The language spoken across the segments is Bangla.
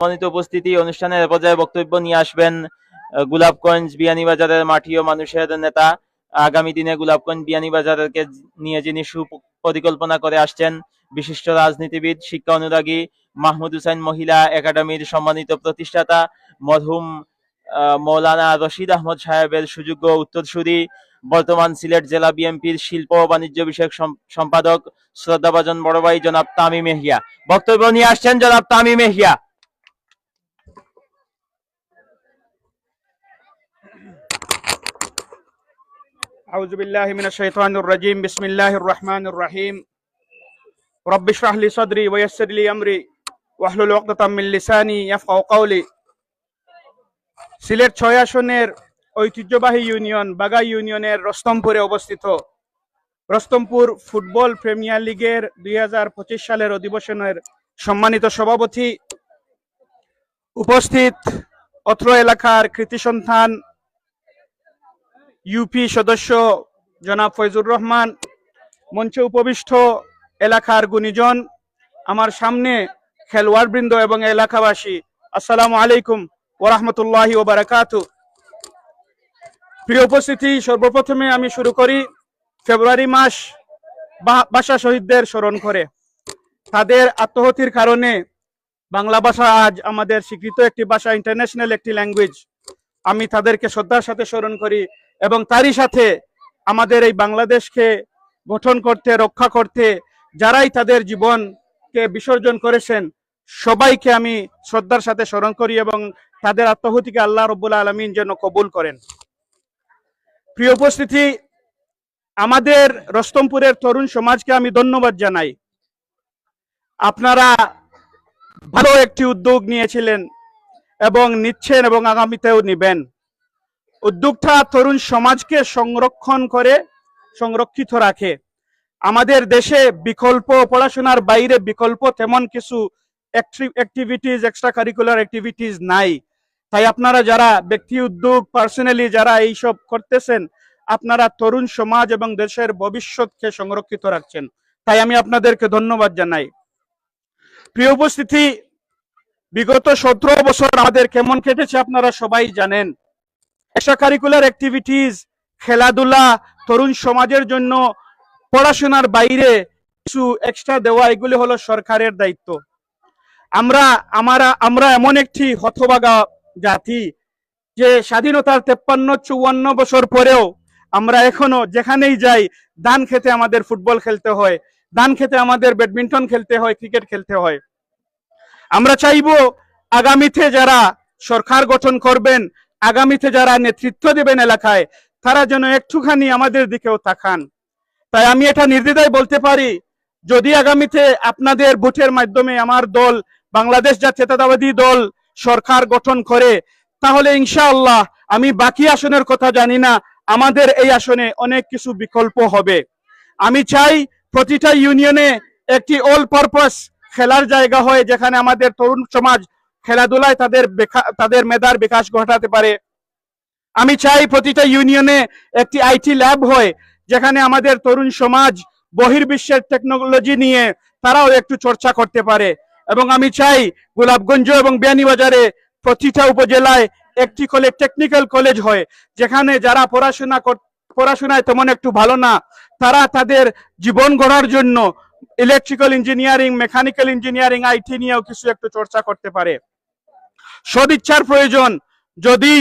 সম্মানিত উপস্থিতি, অনুষ্ঠানের পর্যায়ে বক্তব্য নিয়ে আসবেন গোলাপগঞ্জ বিয়ানীবাজারের মাটি ও মানুষের নেতা, আগামী দিনে গোলাপগঞ্জ বিয়ানীবাজারকে নিয়ে যিনি সুপরিকল্পনা করে আসছেন, বিশিষ্ট রাজনীতিবিদ, শিক্ষা অনুরাগী, মাহমুদ হুসাইন মহিলা একাডেমির সম্মানিত প্রতিষ্ঠাতা, মরহুম মৌলানা রশিদ আহমদ সাহেবের সুযোগ্য উত্তরসূরি, বর্তমান সিলেট জেলা বিএনপির শিল্প ও বাণিজ্য বিষয়ক সম্পাদক, শ্রদ্ধাভাজন বড় ভাই জনাব তামিম এহিয়া। বক্তব্য নিয়ে আসছেন জনাব তামিম এহিয়া। أعوذ بالله من الشيطان الرجيم بسم الله الرحمن الرحيم رب اشرح لي صدري ويسر لي أمري واحلل عقدة من لساني يفقهوا قولي। সিলেট ৬ আসনের ঐতিহ্যবাহী ইউনিয়ন বাগাই ইউনিয়নের রস্তমপুরে অবস্থিত রস্তমপুর ফুটবল প্রিমিয়ার লিগের ২০২৫ সালের অধিবেশনের সম্মানিত সভাপতি, উপস্থিত অত্র এলাকার কৃতি সন্তান ইউপি সদস্য জনাব ফয়জুর রহমান, মঞ্চে উপবিষ্ট এলাকার গুণীজন, আমার সামনে খেলোয়াড়বৃন্দ এবং এলাকাবাসী, আসসালামু আলাইকুম ওয়া রাহমাতুল্লাহি ওয়া বারাকাতুহু। প্রিয় উপস্থিতি, সর্বপ্রথমে আমি শুরু করি ফেব্রুয়ারি মাস ভাষা শহীদদের স্মরণ করে। তাদের আত্মহতির কারণে বাংলা ভাষা আজ আমাদের স্বীকৃত একটি ভাষা, ইন্টারন্যাশনাল একটি ল্যাঙ্গুয়েজ। আমি তাদেরকে শ্রদ্ধার সাথে স্মরণ করি এবং তারই সাথে আমাদের এই বাংলাদেশকে গঠন করতে, রক্ষা করতে যারাই তাদের জীবনকে বিসর্জন করেছেন সবাইকে আমি শ্রদ্ধার সাথে স্মরণ করি এবং তাদের আত্মাহুতিকে আল্লাহ রাব্বুল আলামিন যেন কবুল করেন। প্রিয় উপস্থিতি, আমাদের রস্তমপুরের তরুণ সমাজকে আমি ধন্যবাদ জানাই। আপনারা ভালো একটি উদ্যোগ নিয়েছিলেন এবং নিচ্ছেন এবং আগামীতেও নিবেন। উদ্যোগটা তরুণ সমাজকে সংরক্ষিত রাখে। আমাদের দেশে বিকল্প, পড়াশোনার বাইরে বিকল্প তেমন কিছু অ্যাক্টিভিটিস, এক্সট্রা কারিকুলার অ্যাক্টিভিটিস নাই। তাই আপনারা যারা ব্যক্তি উদ্যোগ, পার্সোনালি যারা এইসব করতেছেন, আপনারা তরুণ সমাজ এবং দেশের ভবিষ্যৎকে সংরক্ষিত রাখছেন। তাই আমি আপনাদেরকে ধন্যবাদ জানাই। প্রিয় উপস্থিতি, বিগত 17 বছর আমাদের কেমন কেটেছে আপনারা সবাই জানেন। এক্সট্রা কারিকুলার অ্যাক্টিভিটিস, খেলাধুলা, তরুণ সমাজের জন্য পড়াশোনার বাইরে কিছু এক্সট্রা দেওয়া, এগুলি হলো সরকারের দায়িত্ব। আমরা এমন একটি হতভাগা জাতি যে স্বাধীনতার 53-54 বছর পরেও আমরা এখনো যেখানেই যাই ধান খেতে আমাদের ফুটবল খেলতে হয়, ধান খেতে আমাদের ব্যাডমিন্টন খেলতে হয়, ক্রিকেট খেলতে হয়। আমরা চাইবো আগামীতে যারা সরকার গঠন করবেন, আগামীতে যারা নেতৃত্ব দেবেন এলাকায়, তারা যেন একটুখানি আমাদের দিকেও তাকান। তাই আমি এটা নির্দ্বিধায় বলতে পারি, যদি আগামীতে আপনাদের ভোটের মাধ্যমে আমার দল বাংলাদেশ জাতীয়তাবাদী দল সরকার গঠন করে, তাহলে ইনশাআল্লাহ, আমি বাকি আসনের কথা জানি না, আমাদের এই আসনে অনেক কিছু বিকল্প হবে। আমি চাই প্রতিটা ইউনিয়নে একটি অল পারপাস খেলার জায়গা হয়, যেখানে আমাদের তরুণ সমাজ খেলাধুলায় তাদের মেধার বিকাশ ঘটাতে পারে। আমি চাই প্রতিটা ইউনিয়নে একটি আইটি ল্যাব হয়, যেখানে আমাদের তরুণ সমাজ বহির্বিশ্বের টেকনোলজি নিয়ে তারাও একটু চর্চা করতে পারে। এবং আমি চাই গোলাপগঞ্জ এবং বিয়ানীবাজারে প্রতিটা উপজেলায় একটি টেকনিক্যাল কলেজ হয়, যেখানে যারা পড়াশোনায় তেমন একটু ভালো না, তারা তাদের জীবন গড়ার জন্য electrical engineering, mechanical engineering, IT নিয়েও কিছু একটু চর্চা করতে পারে। সদিচ্ছার প্রয়োজন। যদি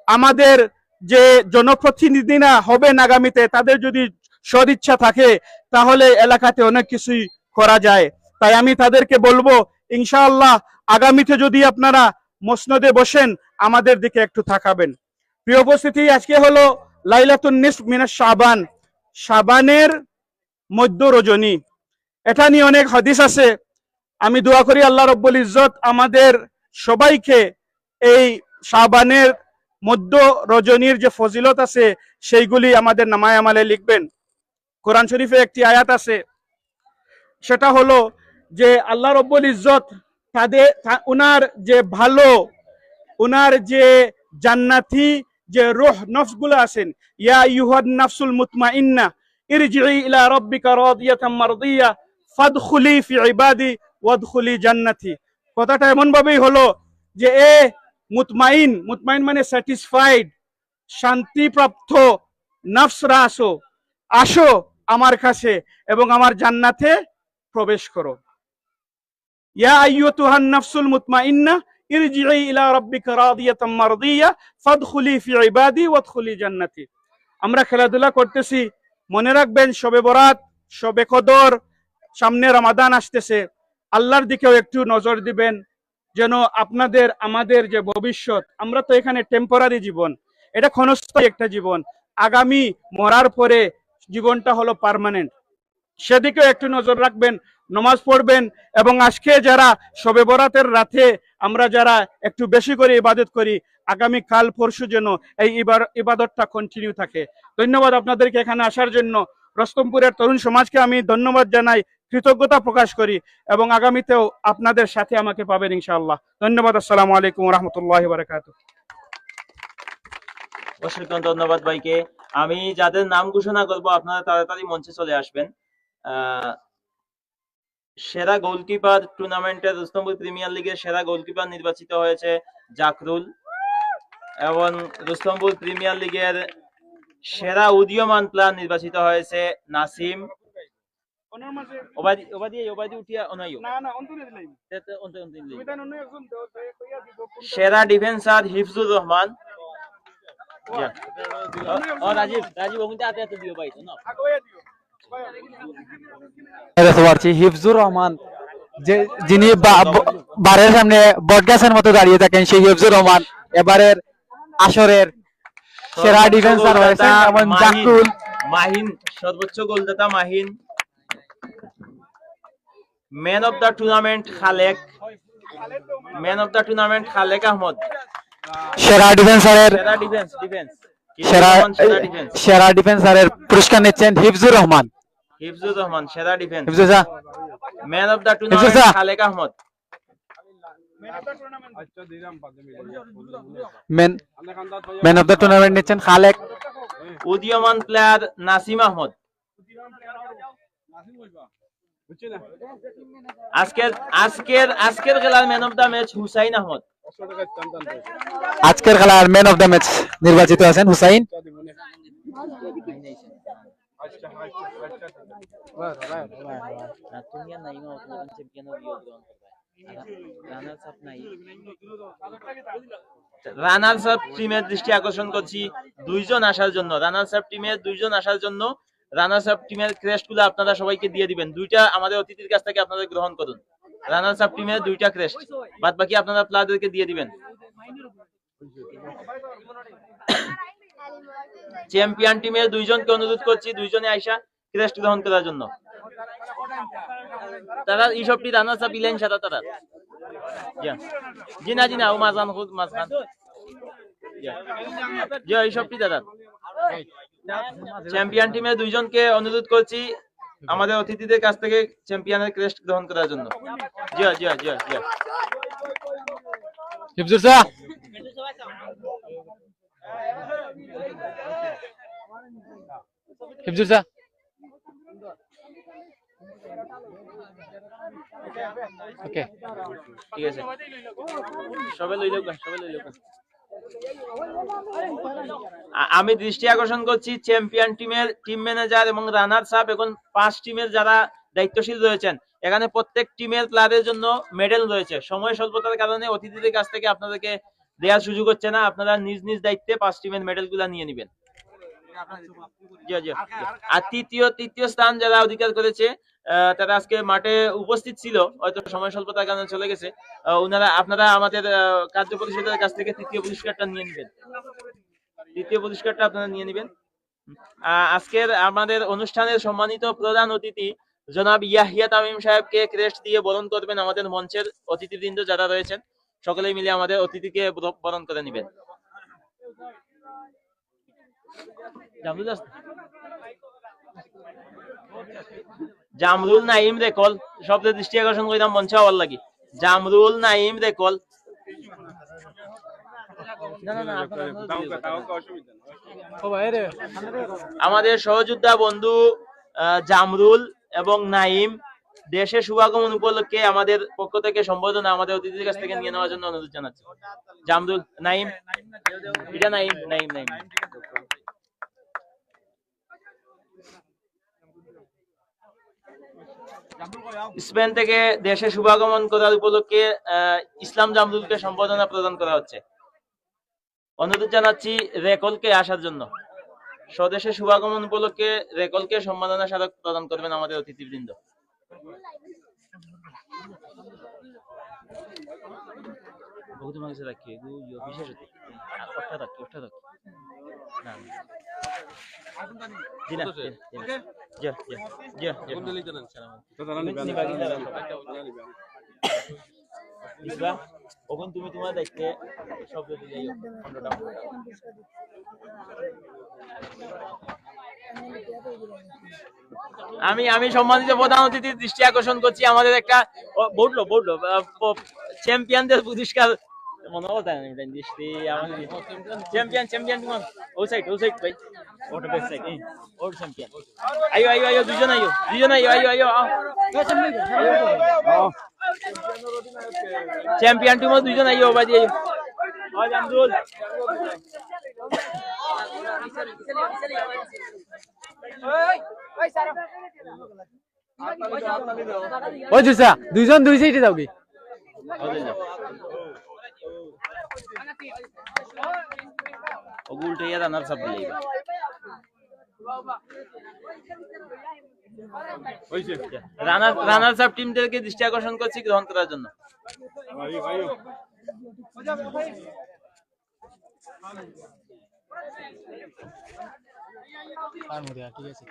আমাদের যে জনপ্রতিনিধিরা হবেন আগামীতে, তাদের যদি সদিচ্ছা থাকে, তাহলে এলাকাতে অনেক কিছুই করা যায়। তাই আমি তাদেরকে বলবো, ইনশাআল্লাহ আগামীতে যদি আপনারা মসনদে বসেন, আমাদের দিকে একটু তাকাবেন। প্রিয় উপস্থিতি, আজকে হলো লাইলাতুন নিসফ মিনাশ শাবান, শাবানের মধ্য রজনী। এটা নিয়ে অনেক হাদিস আছে। আমি দোয়া করি আল্লাহ রাব্বুল ইজ্জত আমাদের সবাইকে এই শাবানের মধ্য রজনীর যে ফজিলত আছে সেইগুলি আমাদের নামায় আমালে লিখবেন। কোরআন শরীফে একটি আয়াত আছে, সেটা হলো যে আল্লাহ রাব্বুল ইজ্জত উনার যে ভালো, উনার যে জান্নাতি যে রূহ নফসগুলো আছেন, ইয়া আইয়ুহান নাফসুল মুতমাইন্না ইরজিই ইলা রাব্বিকা রাদিয়াতাম মারদিয়া ফাদখুলি ফি ইবাদি ওয়াদখুলি জান্নাতি। কথাটা এমন ভাবেই হলো যে এ মুতমাইন, মুতমাইন মানে স্যাটিসফাইড, শান্তিপ্রাপ্ত নফসরা আসো, আসো আমার কাছে এবং আমার জান্নাতে প্রবেশ করো। ইয়া আইয়ুতুহান নাফসুল মুতমাইন্না ইরজিই ইলা রাব্বিকা রাদিয়াতাম মারদিয়া ফাদখুলি ফি ইবাদি ওয়াদখুলি জান্নাতি। আমরা খেলাধুলা করতেছি, মনে রাখবেন শবে বরাত, শবে কদর, সামনে রমাদান আসতেছে, আল্লাহর দিকেও একটু নজর দিবেন যেন আপনাদের আমাদের যে ভবিষ্যৎ, আমরা তো এখানে টেম্পোরারি জীবন, এটা ক্ষণস্থায়ী একটা জীবন, আগামী মরার পরে জীবনটা হলো পার্মানেন্ট, সেদিকেও একটু নজর রাখবেন, নমাজ পড়বেন এবং আজকে যারা শবে বরাতের রাতে আমরা যারা একটু বেশি করে ইবাদত করি, আগামী কাল পরশু যেন এই ইবাদতটা কন্টিনিউ থাকে। ধন্যবাদ আপনাদেরকে এখানে আসার জন্য। রস্তমপুরের তরুণ সমাজকে আমি ধন্যবাদ জানাই, কৃতজ্ঞতা প্রকাশ করি এবং আগামীতেও আপনাদের সাথে আমাকে পাবেন ইনশাআল্লাহ। ধন্যবাদ। আসসালামু আলাইকুম ওয়া রাহমাতুল্লাহি ওয়া বারাকাতুহু। অসংখ্য ধন্যবাদ ভাইকে। আমি যাদের নাম ঘোষণা করব আপনারা তাড়াতাড়ি মঞ্চে চলে আসবেন। সেরা গোলকিপার টুর্নামেন্টের রুস্তমপুর প্রিমিয়ার লিগের সেরা গোলকিপার নির্বাচিত হয়েছে জাকরুল এবং রুস্তমপুর প্রিমিয়ার লিগের সেরা উদীয়মান প্লেয়ার নির্বাচিত হয়েছে নাসিম। সেরা ডিফেন্সার হিফজুর রহমান। হিফজুর রহমান, যিনি বারের সামনে বটগাছের মতো দাঁড়িয়ে থাকেন, সেই হিফজুর রহমান এবারের আসরের সেরা ডিফেন্সার হয়েছেন। এবং জাকরুল মাহিন, সর্বোচ্চ গোলদাতা Mahin. Man of the tournament Khalek, man of the tournament Khalek Ahmad. সেরা ডিফেন্সারের সেরা ডিফেন্সারের পুরস্কার নিচ্ছেন হিফজুর রহমান। হিফজুর রহমান সেরা defence. Hifzur man of the tournament Khalek Ahmad. Man of the tournament নিচ্ছেন খালেক। উদীয়মান প্লেয়ার নাসিম আহমদ। আজকের খেলার man of the match Hussain Ahmad. আজকের খেলার ম্যান অফ দ্য ম্যাচ নির্বাচিত আছেন হুসাইন। রানার্স আপ টিমের দৃষ্টি আকর্ষণ করছি দুইজন আসার জন্য। রানার্স আপ টিমের দুইজন আসার জন্য রানার্স আপ টিমের ক্রেস্ট গুলো আপনারা সবাইকে দিয়ে দিবেন। দুইটা আমাদের অতিথির কাছ থেকে আপনারা গ্রহণ করুন। রানার্স আপ টিমের দুইটা ক্রেস্ট, বাদ বাকি আপনারা প্লেয়ারদেরকে দিয়ে দিবেন। চ্যাম্পিয়ন টিমের দুইজনকে অনুরোধ করছি দুইজনে আইসা ক্রেস্ট গ্রহণ করার জন্য। তারা এইসবটি রানার্স আপ ইলেন সাদা তারা জি না ও মাঝখান খুদ মাঝখান জি এইসবটি দাদা। চ্যাম্পিয়ন টিমের দুইজনকে অনুরোধ করছি আমাদের অতিথিদের কাছ থেকে চ্যাম্পিয়নের ক্রেস্ট গ্রহণ করার জন্য। জি জি জি জি হিফজুর স্যার, হিফজুর স্যার। ওকে, ঠিক আছে, সবাই লইল সবাই লইল। আমি দৃষ্টি আকর্ষণ করছি চ্যাম্পিয়ন টিমের টিম ম্যানেজার এবং রানার্স আপ এবং 5 টিমের যারা দায়িত্বশীল রয়েছেন, এখানে প্রত্যেক টিমের প্লেয়ারের জন্য মেডেল রয়েছে। সময় স্বল্পতার কারণে অতিথিদের কাছ থেকে আপনাদেরকে দেওয়ার সুযোগ হচ্ছে না, আপনারা নিজ নিজ দায়িত্বে 5 টিমের মেডেল গুলা নিয়ে নেবেন। আর তৃতীয় স্থান যারা অধিকার করেছে তারা আজকে মাঠে উপস্থিত ছিল, হয়তো সময় স্বল্পতার কারণে চলে গেছে। আপনারা আমাদের কার্য পরিষদের কাছ থেকে তৃতীয় পুরস্কারটা নিয়ে নেবেন। তৃতীয় পুরস্কারটা আপনারা নিয়ে নেবেন। আজকের আমাদের অনুষ্ঠানের সম্মানিত প্রধান অতিথি জনাব ইয়াহিয়া তামিম সাহেবকে ক্রেস্ট দিয়ে বরণ করবেন আমাদের মঞ্চের অতিথিবৃন্দ যারা রয়েছেন, সকলেই মিলে আমাদের অতিথিকে বরণ করে নেবেন। জামরুল নাইম রেকল, শব্দের দৃষ্টি আকর্ষণ করিলাম মঞ্চে হওয়ার লাগি। জামরুল নাইম রেকল। আমাদের সহযোদ্ধা বন্ধু জামরুল এবং নাইম দেশে শুভাগমন উপলক্ষে আমাদের পক্ষ থেকে সম্বোধনা আমাদের অতিথিদের কাছ থেকে নিয়ে নেওয়ার জন্য অনুরোধ জানাচ্ছি। জামদুল, নাইম, এটা নাইম, নাইম, নাইম। স্পেন থেকে দেশে শুভাগমন করার উপলক্ষে ইসলাম জামদুলকে সম্বোধনা প্রদান করা হচ্ছে। অনুরোধ জানাচ্ছি রেকলকে আসার জন্য। স্বদেশে শুভাগমন উপলক্ষে রেকলকে সম্মাননা স্মারক প্রদান করবেন আমাদের অতিথিবৃন্দ। বিশেষ ওখানে তুমি তোমার দায়িত্বে শব্দ দিলে আমি সম্মানিত প্রধান অতিথির দৃষ্টি আকর্ষণ করছি আমাদের একটা বললো চ্যাম্পিয়নদের পুরস্কার মনে হতো দৃষ্টি আমাদের চ্যাম্পিয়ন ও সাইড ভাই ওটা বেস্ট সাইড ওর চ্যাম্পিয়ন আইও দুজন আইও চ্যাম্পিয়ন টিমও দুজন আইও বাজি আইও জামদুল ওই জুসা দুইজন দুই সাইডে যাও কি ওগুলটা ইয়া রানার সাব দিলে রানার সাব টিমদেরকে দৃষ্টি আকর্ষণ করছি গ্রহণ করার জন্য। ঠিক আছে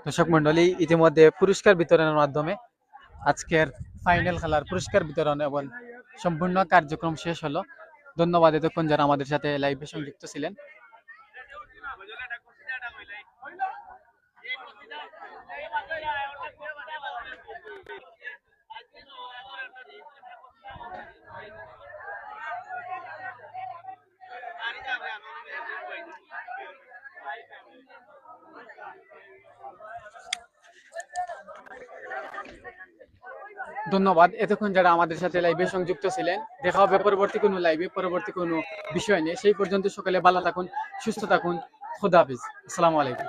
দর্শক মন্ডলী, ইতিমধ্যে পুরস্কার বিতরণের মাধ্যমে আজকের ফাইনাল খেলার পুরস্কার বিতরণ এবং সম্পূর্ণ কার্যক্রম শেষ হলো। ধন্যবাদ এতক্ষণ যারা আমাদের সাথে লাইভে সংযুক্ত ছিলেন। ধন্যবাদ এতক্ষণ যারা আমাদের সাথে লাইভে সংযুক্ত ছিলেন। দেখা হবে পরবর্তী কোনো লাইভে পরবর্তী কোনো বিষয় নিয়ে। সেই পর্যন্ত সকলে ভালো থাকুন, সুস্থ থাকুন। খুদা হাফেজ। আসসালামু আলাইকুম।